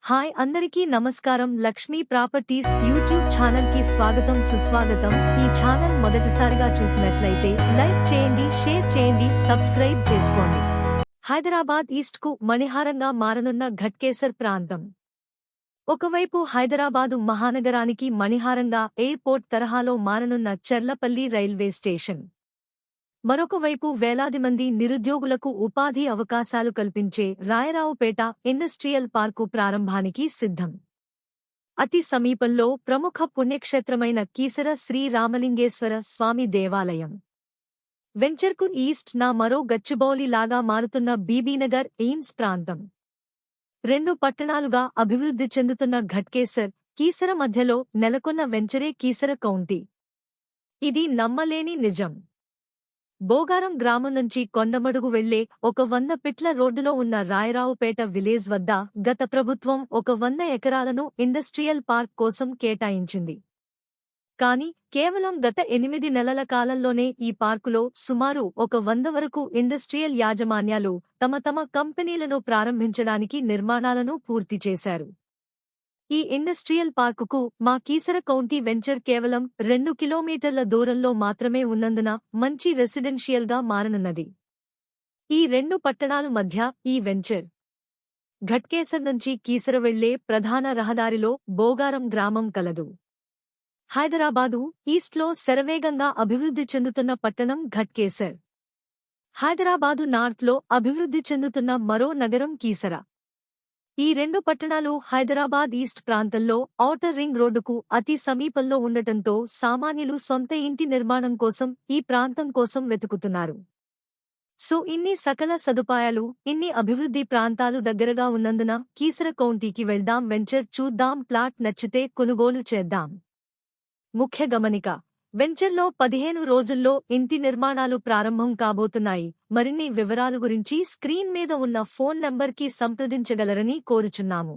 Hi అందరికీ నమస్కారం. Lakshmi properties YouTube channel కి స్వాగతం సుస్వాగతం. ఈ ఛానల్ మొదటిసారిగా చూసినట్లయితే లైక్ చేయండి, షేర్ చేయండి, సబ్స్క్రైబ్ చేసుకోండి. హైదరాబాద్ ఈస్ట్ కు మణిహారంగా మారనున్న ఘట్కేసర్ ప్రాంతం. ఒకవైపు హైదరాబాదు మహానగరానికి మణిహారంగా ఎయిర్పోర్ట్ తరహాలో మారనున్న చర్లపల్లి రైల్వే స్టేషన్. మరొకవైపు వేలాది మంది నిరుద్యోగులకు ఉపాధి అవకాశాలు కల్పించే రాయరావుపేట ఇండస్ట్రియల్ పార్కు ప్రారంభానికి సిద్ధం. అతి సమీపంలో ప్రముఖ పుణ్యక్షేత్రమైన కీసర శ్రీ రామలింగేశ్వర స్వామి దేవాలయం. వెంచర్కు ఈస్ట్ నా మరో గచ్చిబౌలి లాగా మారుతున్న బీబీనగర్ ఎయిమ్స్ ప్రాంతం. రెండు పట్టణాలుగా అభివృద్ధి చెందుతున్న ఘట్కేసర్, కీసర మధ్యలో నెలకొన్న వెంచరే కీసర కౌంటీ. ఇది నమ్మలేని నిజం. బోగారం గ్రామం నుంచి కొండమడుగు వెళ్లే ఒక 100 ఫీట్ల రోడ్డులో ఉన్న రాయరావుపేట విలేజ్ వద్ద గత ప్రభుత్వం ఒక 100 ఎకరాలను ఇండస్ట్రియల్ పార్క్ కోసం కేటాయించింది. కాని కేవలం గత 8 నెలల కాలంలోనే ఈ పార్కులో సుమారు ఒక 100 వరకు ఇండస్ట్రియల్ యాజమాన్యాలు తమ కంపెనీలను ప్రారంభించడానికి నిర్మాణాలను పూర్తి చేశారు. ఈ ఇండస్ట్రియల్ పార్కుకు మా కీసర కౌంటీ వెంచర్ కేవలం 2 కిలోమీటర్ల దూరంలో మాత్రమే ఉన్నందున మంచి రెసిడెన్షియల్గా మారనున్నది. ఈ రెండు పట్టణాల మధ్య ఈ వెంచర్. ఘట్కేసర్ నుంచి కీసర వెళ్లే ప్రధాన రహదారిలో బోగారం గ్రామం కలదు. హైదరాబాదు ఈస్ట్లో శరవేగంగా అభివృద్ధి చెందుతున్న పట్టణం ఘట్కేసర్. హైదరాబాదు నార్త్లో అభివృద్ధి చెందుతున్న మరో నగరం కీసర. ఈ రెండు పట్టణాలు హైదరాబాద్ ఈస్ట్ ప్రాంతంలో ఔటర్ రింగ్ రోడ్డుకు అతి సమీపంలో ఉండటంతో సామాన్యులు సొంత ఇంటి నిర్మాణం కోసం ఈ ప్రాంతం కోసం వెతుకుతున్నారు. ఇన్ని సకల సదుపాయాలు, ఇన్ని అభివృద్ధి ప్రాంతాలు దగ్గరగా ఉన్నందున కీసర కౌంటీకి వెళ్దాం, వెంచర్ చూద్దాం, ప్లాట్ నచ్చితే కొనుగోలు చేద్దాం. ముఖ్య గమనిక: వెంచర్లో 15 రోజుల్లో ఇంటి నిర్మాణాలు ప్రారంభం కాబోతున్నాయి. మరిన్ని వివరాలు గురించి స్క్రీన్ మీద ఉన్న ఫోన్ నంబర్కి సంప్రదించగలరని కోరుచున్నాము.